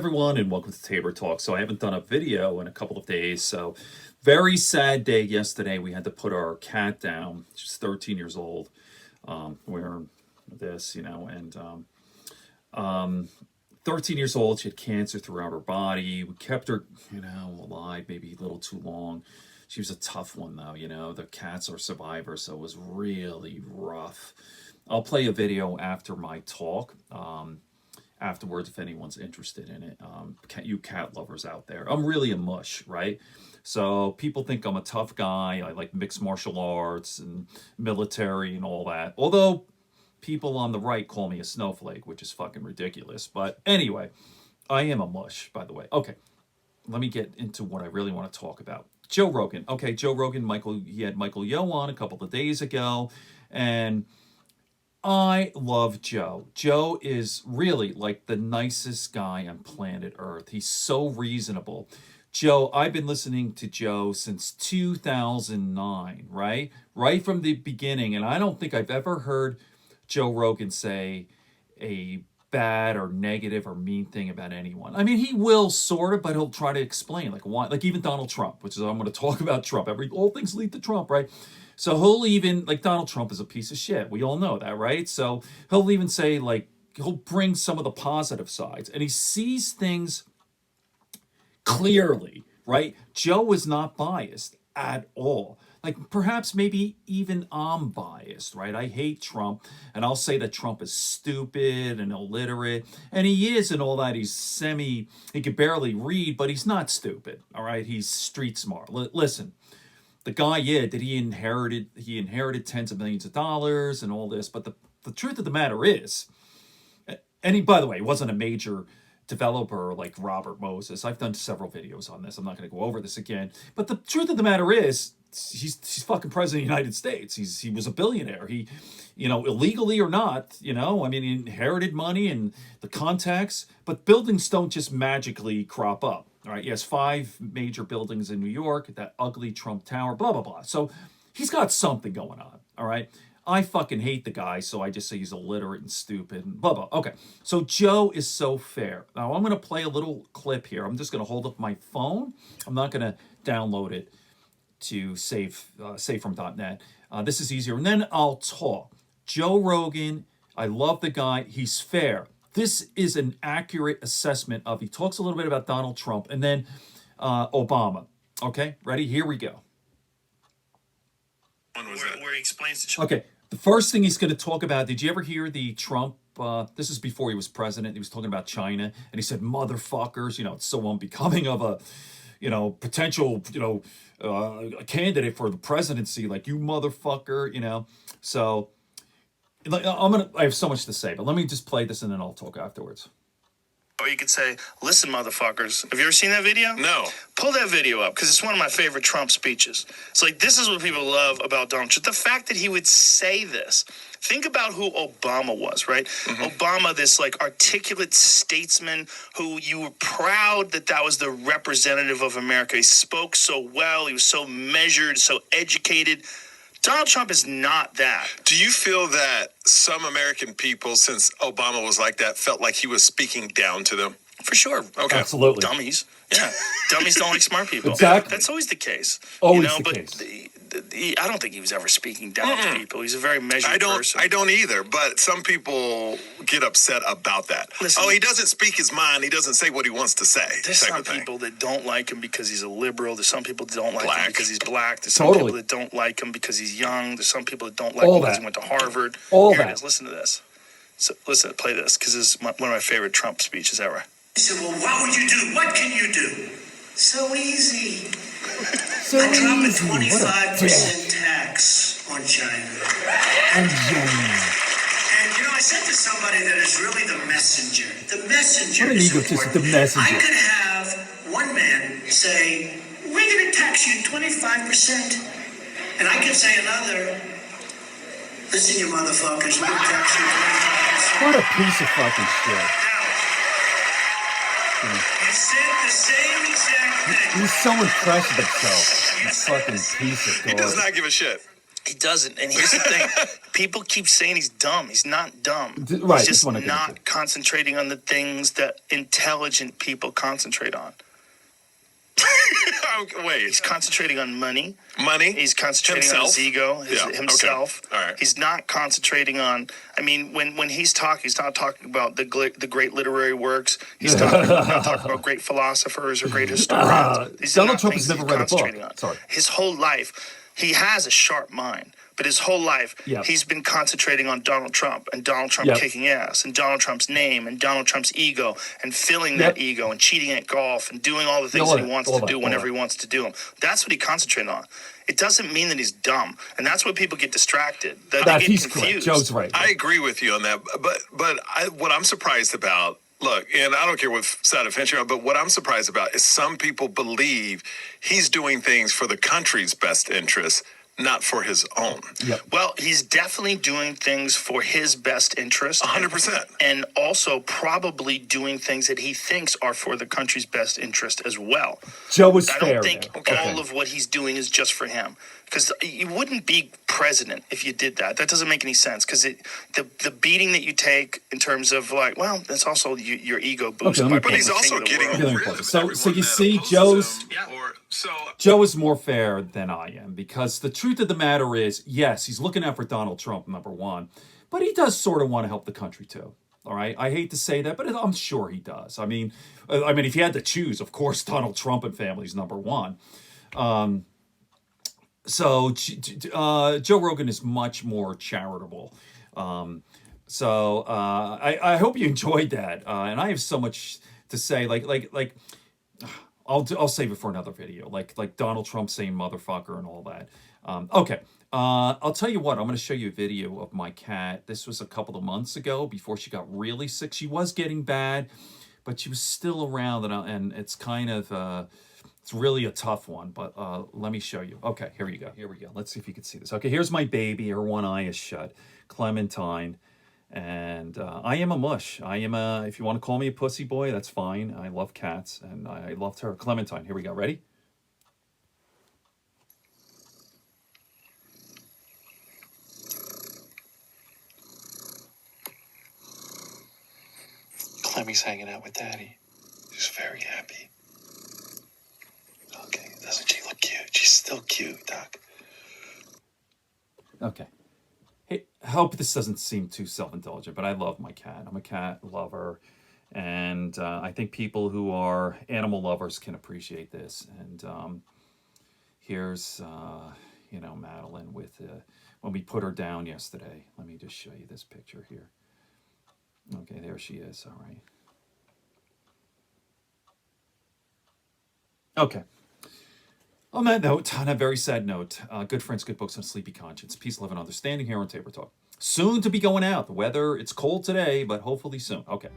everyone, and welcome to Tabor Talk. So I haven't done a video in a couple of days, so very sad day yesterday. We had to put our cat down. She's 13 years old. Wearing this, and 13 years old. She had cancer throughout her body. We kept her, alive maybe a little too long. She was a tough one, though. The cats are survivors, so it was really rough. I'll play a video after my talk. Afterwards, if anyone's interested in it, you cat lovers out there. I'm really a mush, right? So people think I'm a tough guy. I like mixed martial arts and military and all that. Although people on the right call me a snowflake, which is fucking ridiculous. But anyway, I am a mush, by the way. Okay, let me get into what I really want to talk about. Joe Rogan. Okay, Joe Rogan, he had Michael Yo on a couple of days ago, and I love Joe. Joe is really like the nicest guy on planet Earth. He's so reasonable. Joe, I've been listening to Joe since 2009, right? Right from the beginning. And I don't think I've ever heard Joe Rogan say a bad or negative or mean thing about anyone. I mean, he will sort of, but he'll try to explain like why, like even Donald Trump, which is, I'm going to talk about Trump. All things lead to Trump, right? So he'll even, like, Donald Trump is a piece of shit. We all know that, right? So he'll even say, like, he'll bring some of the positive sides. And he sees things clearly, right? Joe is not biased at all. Like, perhaps maybe even I'm biased, right? I hate Trump, and I'll say that Trump is stupid and illiterate. And he is and all that. He can barely read, but he's not stupid, all right? He's street smart. Listen. The guy, he inherited tens of millions of dollars and all this. But the truth of the matter is, and he, by the way, wasn't a major developer like Robert Moses. I've done several videos on this. I'm not going to go over this again. But the truth of the matter is, he's fucking president of the United States. He was a billionaire. He, illegally or not, he inherited money and the contacts. But buildings don't just magically crop up. All right, he has 5 major buildings in New York, that ugly Trump Tower, blah, blah, blah. So he's got something going on, all right? I fucking hate the guy, so I just say he's illiterate and stupid, and blah, blah. Okay, so Joe is so fair. Now, I'm going to play a little clip here. I'm just going to hold up my phone. I'm not going to download it to savefrom.net. This is easier, and then I'll talk. Joe Rogan, I love the guy. He's fair. This is an accurate assessment of, he talks a little bit about Donald Trump and then Obama. Okay, ready? Here we go. Where he explains the Okay, the first thing he's going to talk about, did you ever hear the Trump, this is before he was president, he was talking about China, and he said, motherfuckers, it's so unbecoming of a, potential, candidate for the presidency, like, you motherfucker, so... I have so much to say, but let me just play this and then I'll talk afterwards. Or you could say, listen, motherfuckers. Have you ever seen that video? No. Pull that video up, because it's one of my favorite Trump speeches. It's like, this is what people love about Donald Trump. The fact that he would say this. Think about who Obama was, right? Mm-hmm. Obama, this, like, articulate statesman who you were proud that was the representative of America. He spoke so well. He was so measured, so educated. Donald Trump is not that. Do you feel that some American people, since Obama was like that, felt like he was speaking down to them? For sure. Okay. Absolutely. Dummies. Yeah. Dummies don't like smart people. Exactly. That's always the case. Always the case. I don't think he was ever speaking down to people. He's a very measured person. I don't either, but some people get upset about that. Listen, he doesn't speak his mind. He doesn't say what he wants to say. There's some people that don't like him because he's a liberal. There's some people that don't like him because he's black. There's some people that don't like him because he's young. There's some people that don't like him because he went to Harvard. Here it is. Listen to this. So listen, play this, because this is one of my favorite Trump speeches ever. He said, well, what would you do? What can you do? So easy. So I drop a easy. 25% tax on China. And I said to somebody that is really the messenger. The messenger is important. The messenger. I could have one man say, we're going to tax you 25%. And I could say another, listen, you motherfuckers, we're going to tax you 25%. What a piece of fucking shit. You said the same exact thing. He's so impressed with himself. You fucking piece of garbage. He does not give a shit. He doesn't. And here's the thing. People keep saying he's dumb. He's not dumb. Right, He's that's just what I get not into. concentrating on the things that intelligent people concentrate on. Wait, He's concentrating on money. money? He's concentrating on his ego, himself. Okay. All right. He's not concentrating on. I mean, when he's talking, he's not talking about the great literary works. He's not talking about great philosophers or great historians. These are Donald not Trump things has never he's read a book. concentrating on. Sorry. His whole life, he has a sharp mind. But his whole life, Yep. he's been concentrating on Donald Trump and Donald Trump Yep. kicking ass and Donald Trump's name and Donald Trump's ego and filling Yep. that ego and cheating at golf and doing all the things All that that, he wants all to that, do all whenever that. he wants to do them. That's what he concentrates on. It doesn't mean that he's dumb. And that's where people get distracted. They get He's confused. correct. Joe's right. I agree with you on that, but what I'm surprised about, look, and I don't care what side of fence you're on, but what I'm surprised about is some people believe he's doing things for the country's best interest, not for his own. Yep. Well, he's definitely doing things for his best interest. 100%. And also probably doing things that he thinks are for the country's best interest as well. Joe was I fair don't think there. all of what he's doing is just for him. Because you wouldn't be president if you did that. That doesn't make any sense. Because the beating that you take in terms of like, well, that's also your ego boost. let me by pause But he's being the also king of the getting world. Okay, let me rid pause. of So everyone you that see, opposes Joe's- him, Yeah. Joe is more fair than I am, because the truth of the matter is, yes, he's looking out for Donald Trump, number one, but he does sort of want to help the country too. All right, I hate to say that, but I'm sure he does. I mean, if you had to choose, of course, Donald Trump and family's number one. So Joe Rogan is much more charitable. I hope you enjoyed that, and I have so much to say. I'll save it for another video. Like Donald Trump saying motherfucker and all that. Okay. I'll tell you what. I'm going to show you a video of my cat. This was a couple of months ago before she got really sick. She was getting bad, but she was still around, and it's kind of it's really a tough one. But let me show you. Okay, here you go. Here we go. Let's see if you can see this. Okay, here's my baby. Her one eye is shut. Clementine. And I am a mush. If you want to call me a pussy boy, that's fine. I love cats, and I loved her. Clementine, here we go. Ready? Clemmy's hanging out with Daddy. She's very happy. Okay, doesn't she look cute? She's still cute, Doc. Okay. Hey, I hope this doesn't seem too self-indulgent, but I love my cat. I'm a cat lover, and I think people who are animal lovers can appreciate this. And here's, Madeline with when we put her down yesterday. Let me just show you this picture here. Okay, there she is. All right. Okay. On that note, on a very sad note, good friends, good books, and a sleepy conscience. Peace, love, and understanding here on Tabor Talk. Soon to be going out. The weather, it's cold today, but hopefully soon. Okay.